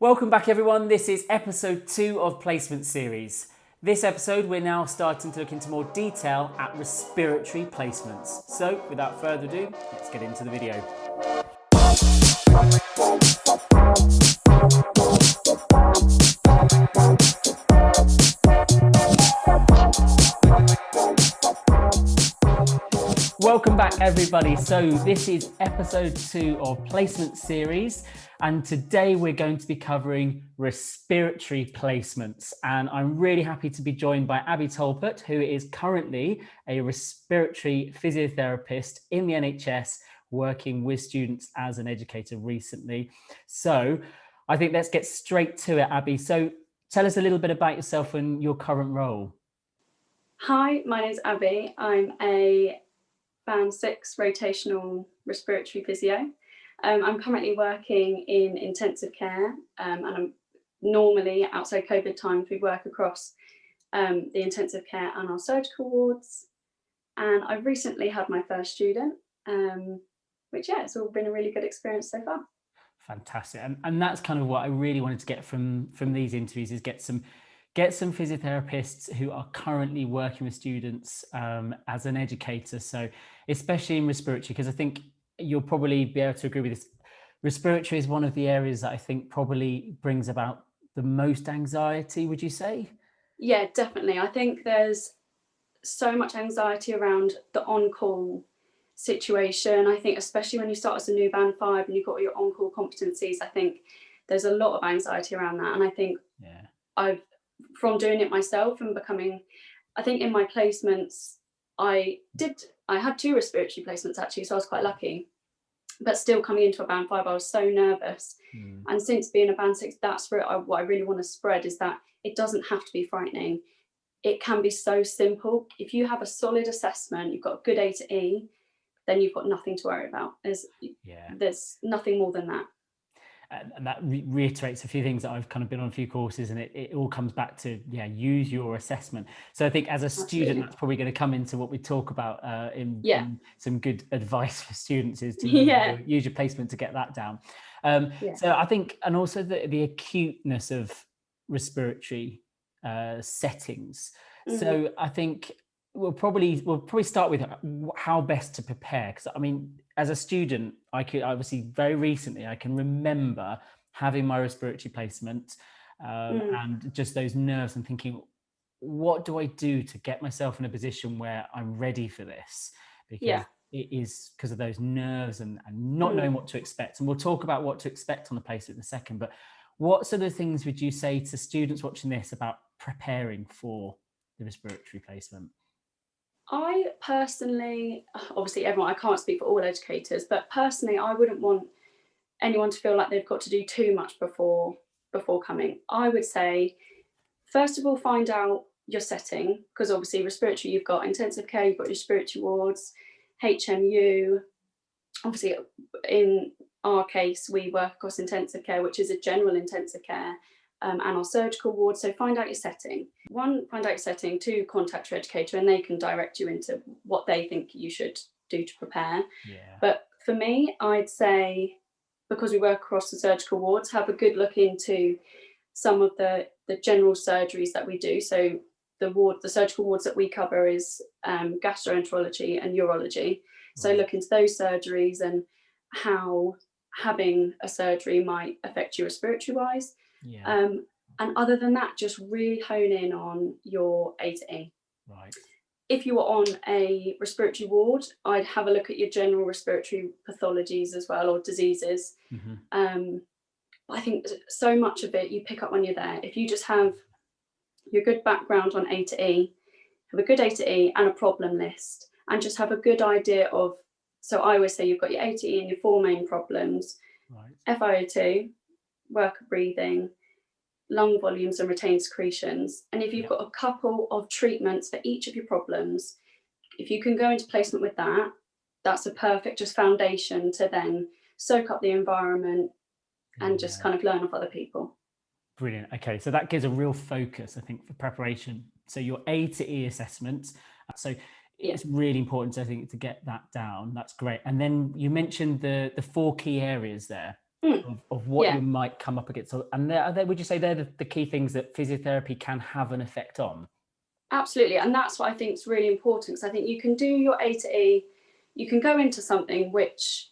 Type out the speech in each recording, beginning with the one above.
Welcome back everyone, this is episode 2 of Placement Series. This episode we're now starting to look into more detail at respiratory placements. So without further ado, let's get into the video. Welcome back everybody. So this is episode 2 of Placement Series. And today we're going to be covering respiratory placements. And I'm really happy to be joined by Abbi Tolpott, who is currently a respiratory physiotherapist in the NHS, working with students as an educator recently. So I think let's get straight to it, Abbi. So tell us a little bit about yourself and your current role. Hi, my name's Abbi. I'm a Band 6 rotational respiratory physio. I'm currently working in intensive care, and I'm normally outside COVID times we work across the intensive care and our surgical wards. And I've recently had my first student, which it's all been a really good experience so far. Fantastic, and that's kind of what I really wanted to get from these interviews, is get some physiotherapists who are currently working with students as an educator. So especially in respiratory, because I think you'll probably be able to agree with this. Respiratory is one of the areas that I think probably brings about the most anxiety, would you say? Yeah, definitely. I think there's so much anxiety around the on-call situation. I think especially when you start as a new Band 5 and you've got your on-call competencies, I think there's a lot of anxiety around that. And I think from doing it myself and becoming, I think in my placements, I had 2 respiratory placements actually, so I was quite lucky. But still coming into a Band 5, I was so nervous. And since being a Band 6, that's what I really want to spread, is that it doesn't have to be frightening. It can be so simple. If you have a solid assessment, you've got a good A to E, then you've got nothing to worry about. There's nothing more than that. And that reiterates a few things that I've kind of been on a few courses, and it all comes back to use your assessment. So I think as a student, that's probably going to come into what we talk about in some good advice for students, is to use your placement to get that down. So I think, and also the acuteness of respiratory settings. So I think we'll probably start with how best to prepare, because I mean, as a student, I very recently I can remember having my respiratory placement and just those nerves, and thinking, what do I do to get myself in a position where I'm ready for this? Because it is because of those nerves and not knowing what to expect. And we'll talk about what to expect on the placement in a second, but what sort of things would you say to students watching this about preparing for the respiratory placement? I personally, obviously everyone, I can't speak for all educators, but personally I wouldn't want anyone to feel like they've got to do too much before coming. I would say, first of all, find out your setting, because obviously respiratory, you've got intensive care, you've got your respiratory wards, HMU. Obviously in our case, we work across intensive care, which is a general intensive care, and our surgical ward. So find out your setting. 1, find out your setting. 2, contact your educator, and they can direct you into what they think you should do to prepare. But for me, I'd say, because we work across the surgical wards, have a good look into some of the general surgeries that we do. So the surgical wards that we cover is gastroenterology and urology. So look into those surgeries and how having a surgery might affect you respiratory wise. And other than that, just really hone in on your A to E. Right. If you were on a respiratory ward, I'd have a look at your general respiratory pathologies as well, or diseases. I think so much of it you pick up when you're there. If you just have your good background on A to E, have a good A to E and a problem list, and just have a good idea of, so I always say you've got your A to E and your 4 main problems, FiO2, work of breathing, lung volumes and retained secretions. And if you've got a couple of treatments for each of your problems, if you can go into placement with that, that's a perfect just foundation to then soak up the environment and just kind of learn off other people. Brilliant. Okay, so that gives a real focus, I think, for preparation. So your A to E assessments. So it's really important, I think, to get that down. That's great. And then you mentioned the 4 key areas there. of what you might come up against. And would you say they're the key things that physiotherapy can have an effect on? Absolutely. And that's what I think is really important, because I think you can do your A to E, you can go into something which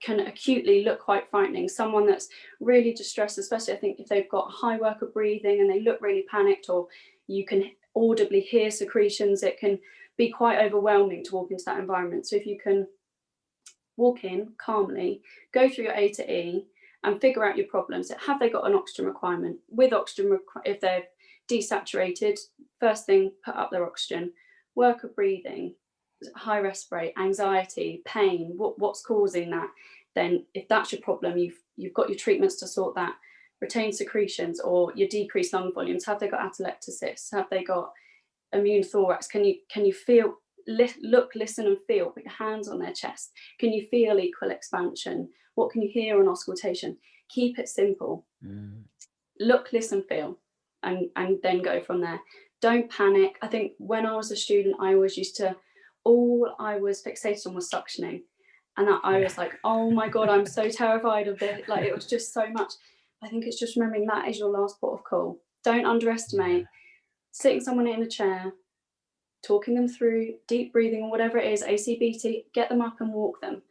can acutely look quite frightening. Someone that's really distressed, especially I think if they've got high worker breathing and they look really panicked, or you can audibly hear secretions, it can be quite overwhelming to walk into that environment. So if you can walk in calmly, go through your A to E and figure out your problems. Have they got an oxygen requirement? With oxygen, if they're desaturated, first thing, put up their oxygen. Worker breathing, high respirate, anxiety, pain, what's causing that? Then if that's your problem, you've got your treatments to sort that. Retained secretions or your decreased lung volumes, have they got atelectasis? Have they got immune thorax? Can you feel, look, listen and feel? Put your hands on their chest. Can you feel equal expansion? What can you hear on auscultation? Keep it simple. Look, listen, feel, and then go from there. Don't panic. I think when I was a student, I always used to, all I was fixated on was suctioning, and that I was like, oh my God, I'm so terrified of it. Like, it was just so much. I think it's just remembering that is your last port of call. Don't underestimate sitting someone in a chair, talking them through deep breathing or whatever it is, ACBT, get them up and walk them.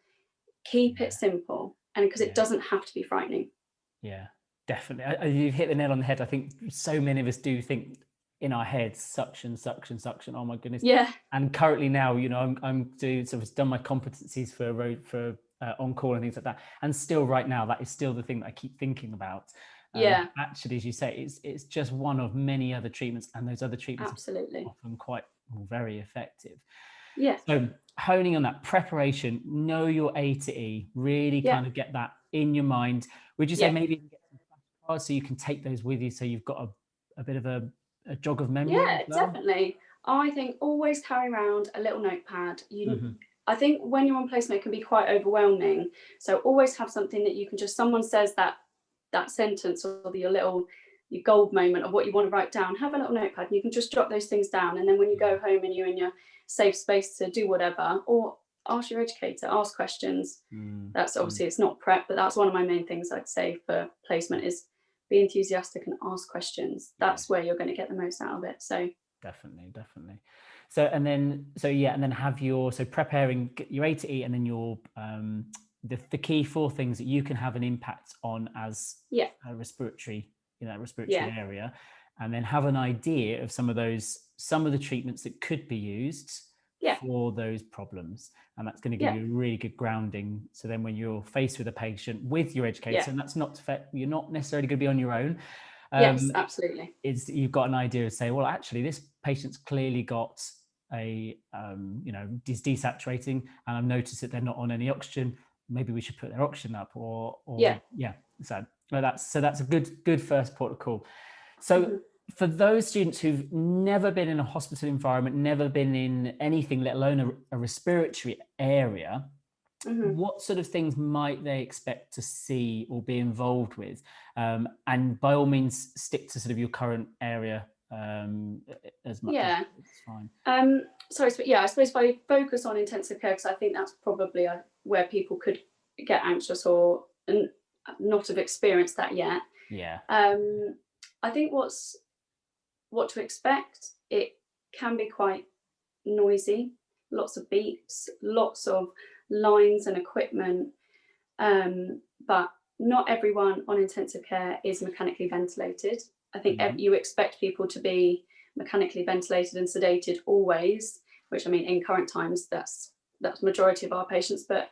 Keep it simple, and because it doesn't have to be frightening. Yeah, definitely. You've hit the nail on the head. I think so many of us do think in our heads, suction, suction, suction. Oh my goodness. Yeah. And currently now, I'm doing, so I've done my competencies for on call and things like that. And still right now, that is still the thing that I keep thinking about. Actually, as you say, it's just one of many other treatments, and those other treatments are often quite very effective. Yeah. So honing on that preparation, know your A to E, really kind of get that in your mind. Would you say maybe get some flashcards so you can take those with you, so you've got a bit of a jog of memory? Yeah, definitely. I think always carry around a little notepad. I think when you're on placement, it can be quite overwhelming. So always have something that you can just, someone says that sentence or your gold moment of what you want to write down, have a little notepad and you can just jot those things down. And then when you go home and you're in your safe space to do whatever, or ask your educator, ask questions. That's obviously, it's not prep, but that's one of my main things I'd say for placement is be enthusiastic and ask questions. That's where you're going to get the most out of it. So definitely. So and then have your, so preparing your A to E, and then your the key 4 things that you can have an impact on as a respiratory, area, and then have an idea of some of the treatments that could be used for those problems. And that's going to give you a really good grounding. So then when you're faced with a patient with your educator, and that's not, you're not necessarily going to be on your own. Yes, absolutely. You've got an idea of say, well, actually, this patient's clearly got is desaturating, and I've noticed that they're not on any oxygen. Maybe we should put their oxygen up, or So that's a good first port of call. So for those students who've never been in a hospital environment, never been in anything, let alone a respiratory area, what sort of things might they expect to see or be involved with? And by all means, stick to sort of your current area as much as it's fine. I suppose if I focus on intensive care, because I think that's probably where people could get anxious or not have experienced that yet. I think what to expect, it can be quite noisy, lots of beeps, lots of lines and equipment, but not everyone on intensive care is mechanically ventilated. I think you expect people to be mechanically ventilated and sedated always, which I mean in current times that's majority of our patients, but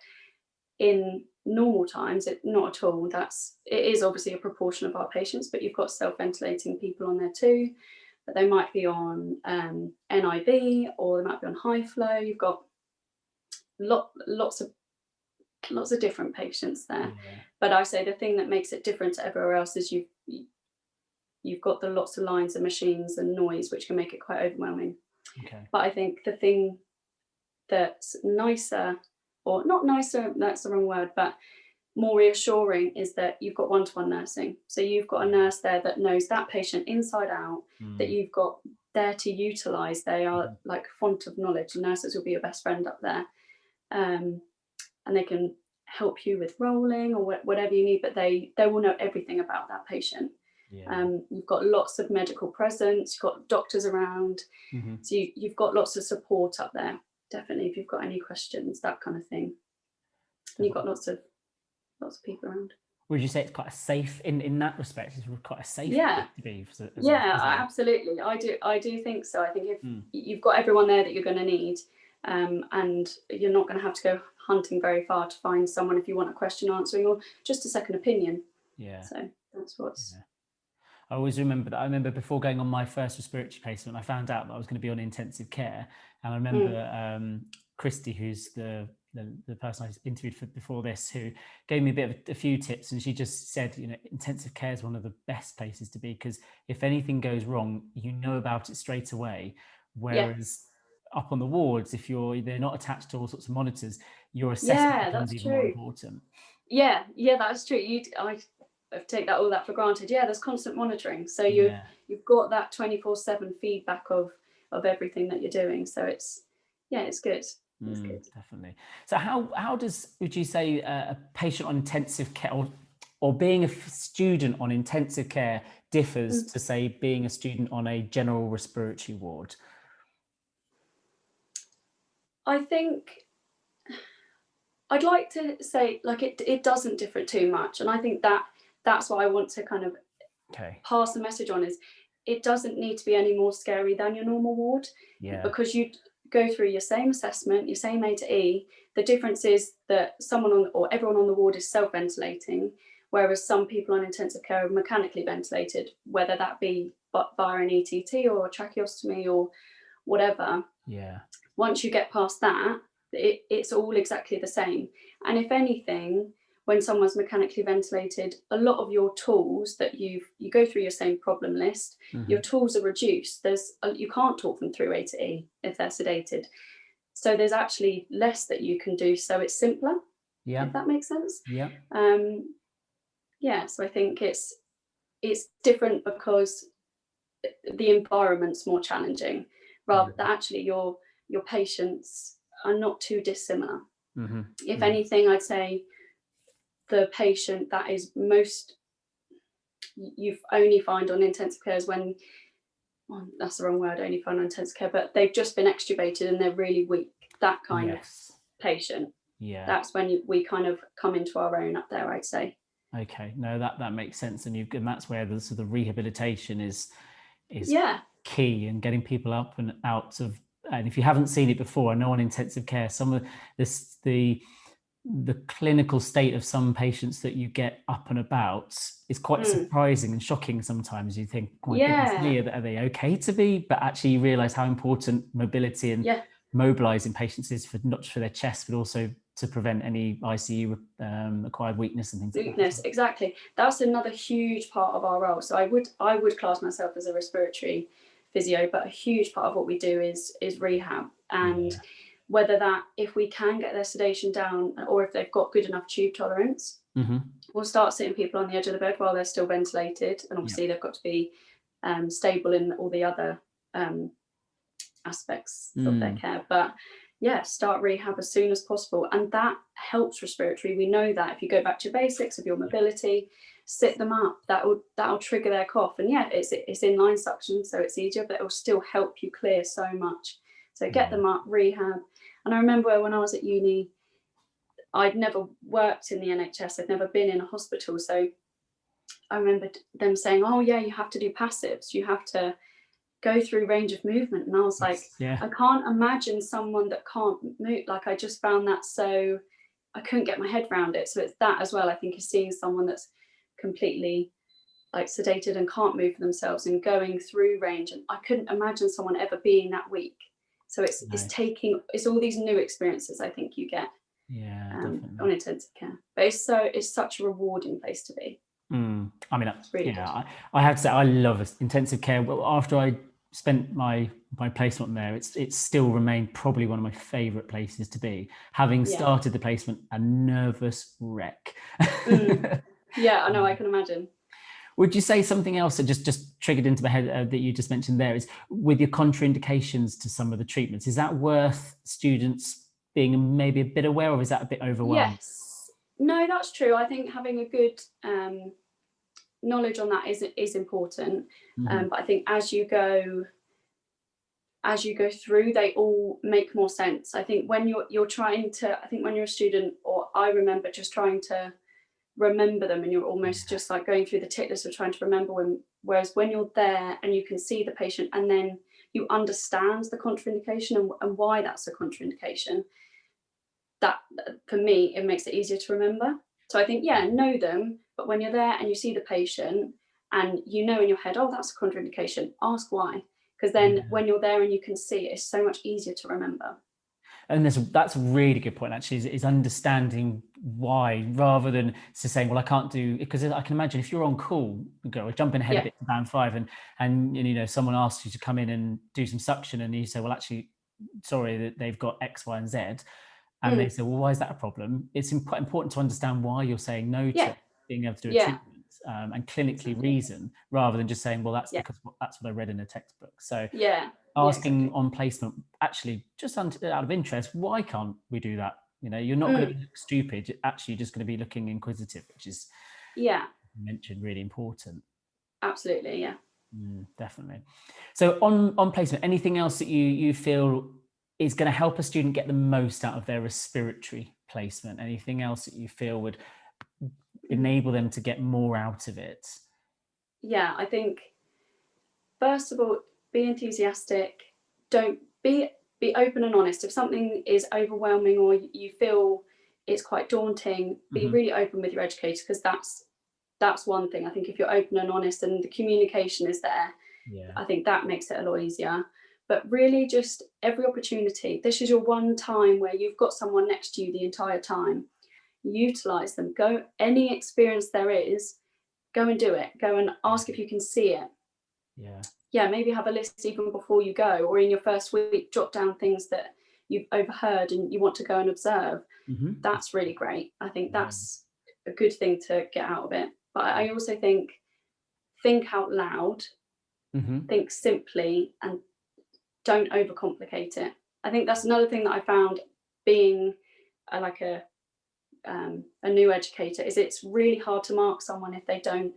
in normal times not at all. It is obviously a proportion of our patients, but you've got self-ventilating people on there too, but they might be on NIV or they might be on high flow. You've got lots of different patients there. But I say the thing that makes it different to everywhere else is you've got the lots of lines and machines and noise, which can make it quite overwhelming. But I think the thing that's nicer, or not nicer, that's the wrong word, but more reassuring is that you've got one-to-one nursing. So you've got a nurse there that knows that patient inside out, that you've got there to utilize. They are like font of knowledge. Nurses will be your best friend up there. And they can help you with rolling or whatever you need, but they will know everything about that patient. You've got lots of medical presence, you've got doctors around, so you've got lots of support up there, definitely, if you've got any questions, that kind of thing. And you've got lots of people around. Would you say it's quite a safe, in that respect, it's quite a safe place to be? Absolutely. I do think so. I think if you've got everyone there that you're going to need, and you're not going to have to go hunting very far to find someone if you want a question answering or just a second opinion. So that's what's... I always remember that. I remember before going on my first respiratory placement, I found out that I was going to be on intensive care. And I remember Christy, who's the person I interviewed for before this, who gave me a few tips. And she just said, intensive care is one of the best places to be, because if anything goes wrong, you know about it straight away. Whereas up on the wards, if they're not attached to all sorts of monitors, your assessment becomes even more important. Yeah, that's true. I take all that for granted. There's constant monitoring, so you've got that 24/7 feedback of everything that you're doing, so it's good. It's good. Definitely. So how would you say a patient on intensive care or being a student on intensive care differs to, say, being a student on a general respiratory ward? I think I'd like to say, like, it doesn't differ too much, and I think that's what I want to kind of pass the message on, is it doesn't need to be any more scary than your normal ward, because you go through your same assessment, your same A to E. The difference is that everyone on the ward is self-ventilating, whereas some people on intensive care are mechanically ventilated, whether that be via an ETT or a tracheostomy or whatever. Once you get past that, it's all exactly the same. And if anything, when someone's mechanically ventilated, a lot of your tools that you go through your same problem list, your tools are reduced. You can't talk them through A to E if they're sedated. So there's actually less that you can do. So it's simpler, if that makes sense. So I think it's different because the environment's more challenging, rather than actually your patients are not too dissimilar. If anything, I'd say the patient that is most you only find on intensive care is when, well, that's the wrong word, only find on intensive care, but they've just been extubated and they're really weak. That kind of patient. That's when we kind of come into our own up there, I'd say. Okay, no, that makes sense, and that's where the sort of rehabilitation is key, and getting people up and out of. And if you haven't seen it before, I know on intensive care, some of the clinical state of some patients that you get up and about is quite surprising and shocking sometimes. You think, oh my goodness me, are they okay to be? But actually you realise how important mobility and mobilising patients is, for not just for their chest, but also to prevent any ICU acquired weakness and things like that. Exactly. That's another huge part of our role. So I would class myself as a respiratory physio, but a huge part of what we do is rehab, and whether that, if we can get their sedation down, or if they've got good enough tube tolerance, we'll start sitting people on the edge of the bed while they're still ventilated, and obviously they've got to be stable in all the other aspects of their care, but start rehab as soon as possible, and that helps respiratory. We know that if you go back to basics of your mobility, sit them up, that'll trigger their cough, and it's inline suction, so it's easier, but it will still help you clear so much. So get them up, rehab. And I remember when I was at uni, I'd never worked in the NHS, I'd never been in a hospital, so I remember them saying, oh yeah, you have to do passives, you have to go through range of movement, and I was like, I can't imagine someone that can't move. Like, I just found that so, I couldn't get my head around it. So it's that as well, I think, is seeing someone that's completely like sedated and can't move for themselves and going through range, and I couldn't imagine someone ever being that weak. So it's all these new experiences I think you get on intensive care, but it's such a rewarding place to be. I mean, that's really good. I have to say, I love intensive care. Well, after I spent my placement there, it's still remained probably one of my favorite places to be, having started the placement a nervous wreck. I know, I can imagine. Would you say something else that just triggered into my head that you just mentioned there, is with your contraindications to some of the treatments, is that worth students being maybe a bit aware of? Is that a bit overwhelming? No, that's true. I think having a good knowledge on that is important. But I think as you go through, they all make more sense. I think when you're trying to, I think when you're a student, or I remember just trying to remember them, and you're almost just like going through the tick list of trying to remember whereas when you're there and you can see the patient and then you understand the contraindication and why that's a contraindication, that for me it makes it easier to remember. So I think, yeah, know them, but when you're there and you see the patient and you know in your head, oh, that's a contraindication, ask why, because then when you're there and you can see it, it's so much easier to remember. And that's a really good point, actually, is understanding why, rather than just saying, well, I can't do, because I can imagine if you're on call, go jumping ahead a bit to band 5, and you know, someone asks you to come in and do some suction, and you say, well, actually, sorry, that they've got X, Y, and Z. And they say, well, why is that a problem? It's important to understand why you're saying no to being able to do a treatment, and clinically reason, rather than just saying, well, that's because that's what I read in a textbook. So asking on placement, actually, just out of interest, why can't we do that? You know, you're not going to be stupid. You're actually just going to be looking inquisitive, which is, you mentioned, really important. Absolutely, yeah. Definitely. So on placement, anything else that you feel is going to help a student get the most out of their respiratory placement? Anything else that you feel would enable them to get more out of it? Yeah, I think, first of all, be enthusiastic. Don't be open and honest. If something is overwhelming or you feel it's quite daunting, be really open with your educator, because that's one thing. I think if you're open and honest and the communication is there, I think that makes it a lot easier. But really, just every opportunity, this is your one time where you've got someone next to you the entire time. Utilize them. Go, any experience there is, go and do it. Go and ask if you can see it. Yeah, maybe have a list even before you go, or in your first week, jot down things that you've overheard and you want to go and observe. That's really great. I think that's a good thing to get out of it. But I also think out loud, think simply, and don't overcomplicate it. I think that's another thing that I found being a new educator, is it's really hard to mark someone if they don't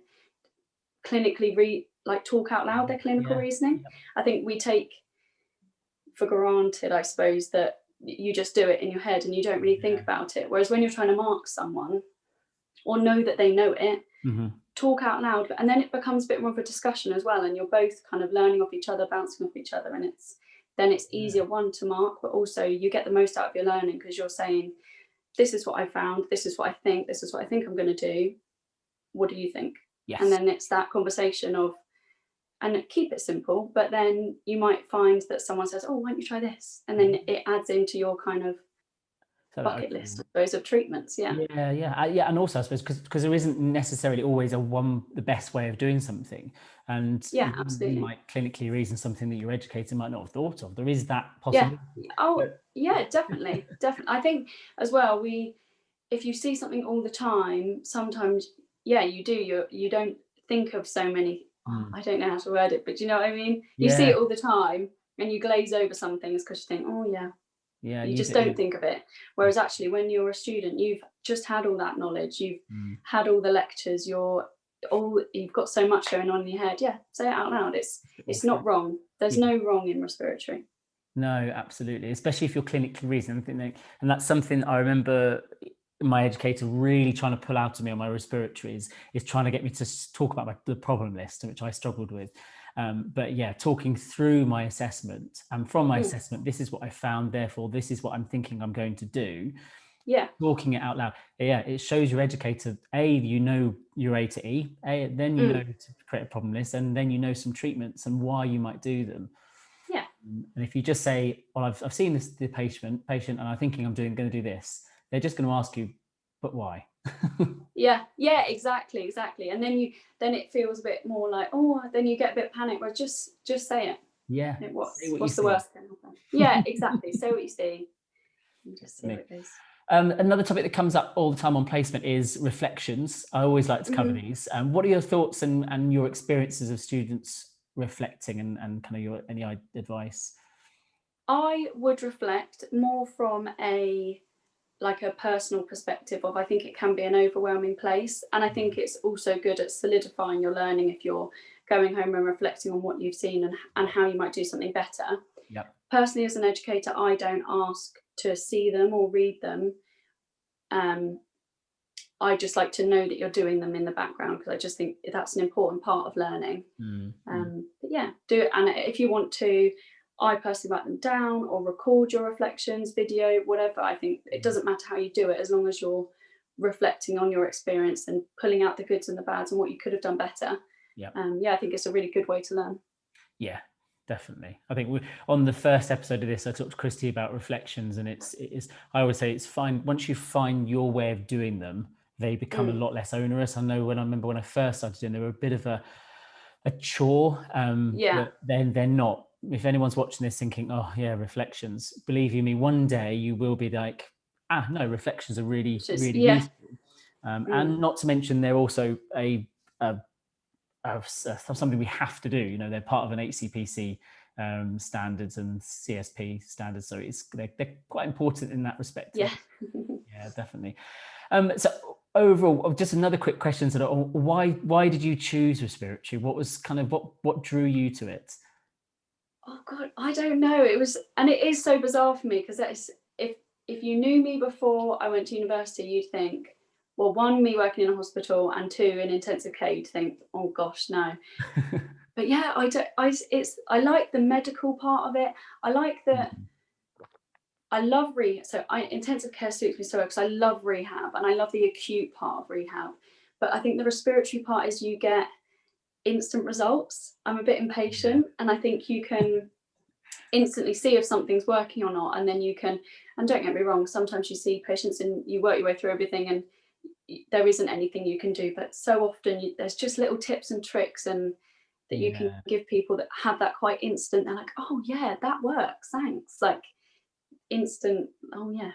clinically talk out loud their clinical reasoning. I think we take for granted, I suppose, that you just do it in your head and you don't really think about it. Whereas when you're trying to mark someone or know that they know it, talk out loud, and then it becomes a bit more of a discussion as well, and you're both kind of learning off each other, bouncing off each other, and it's easier, one, to mark, but also you get the most out of your learning, because you're saying, this is what I found, this is what I think, this is what I think I'm going to do, what do you think? And then it's that conversation of, and keep it simple, but then you might find that someone says, oh, why don't you try this, and then it adds into your kind of bucket list, I suppose, of treatments. And also, I suppose, because there isn't necessarily always the best way of doing something, and absolutely, you might clinically reason something that your educator might not have thought of. There is that possibility. Definitely. I think as well, if you see something all the time, sometimes you don't think of so many, I don't know how to word it, but you know what I mean? You see it all the time and you glaze over some things because you think, oh you just don't think of it. Whereas actually, when you're a student, you've just had all that knowledge, you've had all the lectures, you've got so much going on in your head. Say it out loud. It's not wrong. There's no wrong in respiratory. No, absolutely, especially if you're clinically reasoning. And that's something I remember my educator really trying to pull out of me on my respiratories, is trying to get me to talk about the problem list, which I struggled with. But talking through my assessment, and from my assessment, this is what I found, therefore this is what I'm thinking I'm going to do. Talking it out loud. It shows your educator, you know your A to E, then you know to create a problem list, and then you know some treatments and why you might do them. And if you just say, well, I've seen the patient and I'm thinking I'm going to do this, they're just going to ask you, but why? Exactly. And then it feels a bit more like, then you get a bit panicked. Well, just say it. What's the worst thing? Exactly. Say what you see and just see what it is. Another topic that comes up all the time on placement is reflections. I always like to cover these. What are your thoughts and your experiences of students reflecting, and kind of any advice? I would reflect more from a like a personal perspective of, I think it can be an overwhelming place, and I think it's also good at solidifying your learning if you're going home and reflecting on what you've seen and how you might do something better. Yep. Personally, as an educator, I don't ask to see them or read them. I just like to know that you're doing them in the background, because I just think that's an important part of learning. But yeah, do it. And if you want to, I personally write them down or record your reflections, video, whatever. I think it doesn't matter how you do it, as long as you're reflecting on your experience and pulling out the goods and the bads and what you could have done better. Yeah, I think it's a really good way to learn. Yeah, definitely. I think on the first episode of this, I talked to Christy about reflections, and it is, I always say it's fine. Once you find your way of doing them, they become a lot less onerous. I know when I first started doing, they were a bit of a chore. But then they're not. If anyone's watching this thinking, oh yeah, reflections, believe you me, one day you will be like, no, reflections are really useful. And not to mention, they're also something we have to do. You know, they're part of an HCPC standards and CSP standards, so they're quite important in that respect. Yeah. Yeah, definitely. So overall, just another quick question: why did you choose respiratory? What was kind of what drew you to it? Oh God, I don't know. It is so bizarre for me, because if you knew me before I went to university, you'd think, well, one, me working in a hospital, and two, in intensive care, you'd think, oh gosh, no. But yeah, I like the medical part of it. I like that. I love rehab. So intensive care suits me so well, because I love rehab and I love the acute part of rehab. But I think the respiratory part is you get instant results. I'm a bit impatient, and I think you can instantly see if something's working or not. And then you can, and don't get me wrong, sometimes you see patients and you work your way through everything and there isn't anything you can do. But so often there's just little tips and tricks and that you can give people that have that quite instant. They're like, oh yeah, that works, thanks. Like instant, oh yeah.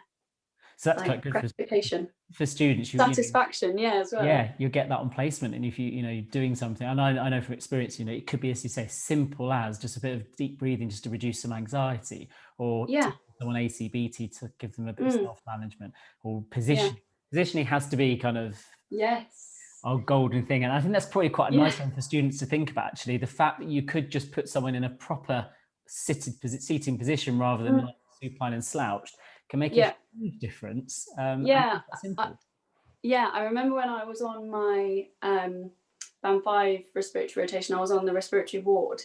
So that's quite good gratification for students. Satisfaction, as well. Yeah, you'll get that on placement, and if you're doing something, and I know from experience, it could be, as you say, simple as just a bit of deep breathing just to reduce some anxiety, or someone ACBT to give them a bit of self-management, or positioning. Positioning has to be kind of our golden thing, and I think that's probably quite a nice one for students to think about. Actually, the fact that you could just put someone in a proper seating position rather than like supine and slouched can make a huge difference. I remember when I was on my band 5 respiratory rotation, I was on the respiratory ward,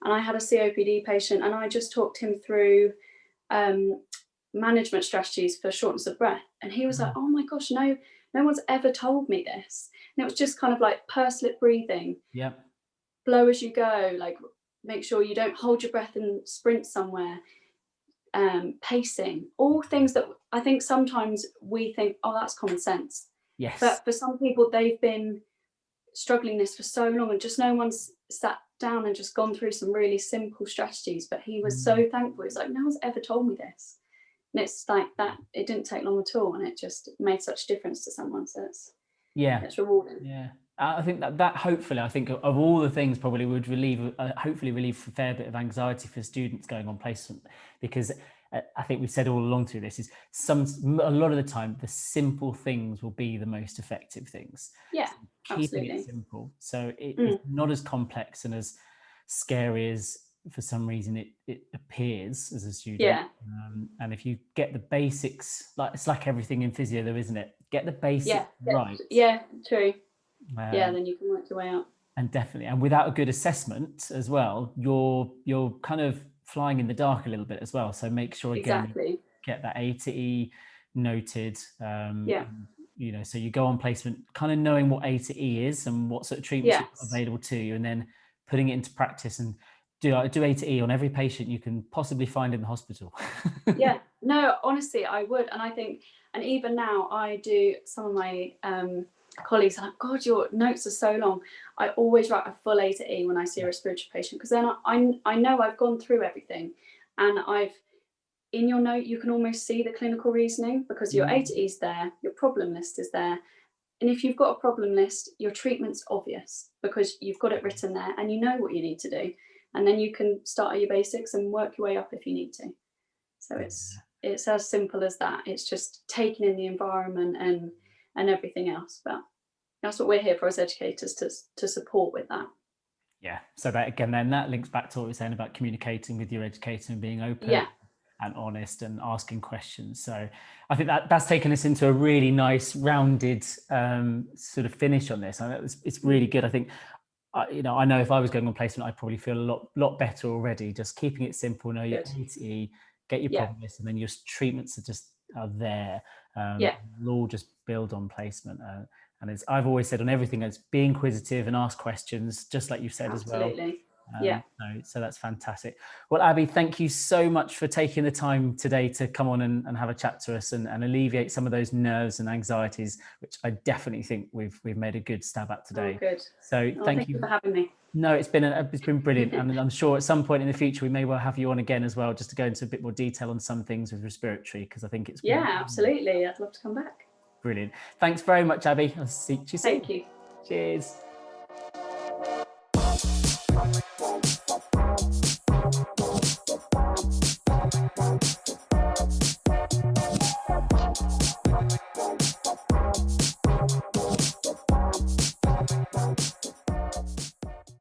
and I had a COPD patient, and I just talked him through management strategies for shortness of breath, and he was like, oh my gosh, no one's ever told me this. And it was just kind of like pursed lip breathing, blow as you go, like make sure you don't hold your breath and sprint somewhere, pacing, all things that I think sometimes we think, oh, that's common sense. Yes. But for some people, they've been struggling this for so long, and just no one's sat down and just gone through some really simple strategies. But he was so thankful. He's like, no one's ever told me this. And it's like that, it didn't take long at all, and it just made such a difference to someone. So it's rewarding. Yeah. I think that hopefully, I think of all the things, probably would hopefully relieve a fair bit of anxiety for students going on placement, because I think we've said all along through this is a lot of the time the simple things will be the most effective things. Yeah, so keeping it simple, so it's not as complex and as scary as for some reason it appears as a student. Yeah. And if you get the basics, it's like everything in physio though, isn't it? Get the basics right. Yeah, true. Then you can work your way up. And definitely, and without a good assessment as well, you're kind of flying in the dark a little bit as well. So make sure again you get that A to E noted. So you go on placement kind of knowing what A to E is and what sort of treatments are available to you, and then putting it into practice and do A to E on every patient you can possibly find in the hospital. No, honestly, I would. And I think, and even now I do, some of my colleagues are like, God, your notes are so long. I always write a full A to E when I see a respiratory patient, because then I know I've gone through everything, and in your note you can almost see the clinical reasoning, because your A to E is there, your problem list is there, and if you've got a problem list, your treatment's obvious because you've got it written there and you know what you need to do, and then you can start at your basics and work your way up if you need to. So it's It's as simple as that. It's just taking in the environment and everything else. But that's what we're here for as educators, to support with that. Yeah. So that again, then that links back to what we were saying about communicating with your educator and being open and honest and asking questions. So I think that's taken us into a really nice rounded sort of finish on this. And it's really good. I think, you know, I know if I was going on placement, I'd probably feel a lot better already. Just keeping it simple, know your A to E, get your problem list, and then your treatments are there. We'll all just build on placement. And I've always said on everything, it's be inquisitive and ask questions, just like you've said as well. So that's fantastic. Well, Abbi, thank you so much for taking the time today to come on and have a chat to us and alleviate some of those nerves and anxieties, which I definitely think we've made a good stab at today. Good. So thank you for having me. No, it's been brilliant. And I'm sure at some point in the future, we may well have you on again as well, just to go into a bit more detail on some things with respiratory, because I think it's absolutely. I'd love to come back. Brilliant. Thanks very much, Abbi. I'll see you soon. Thank you. Cheers.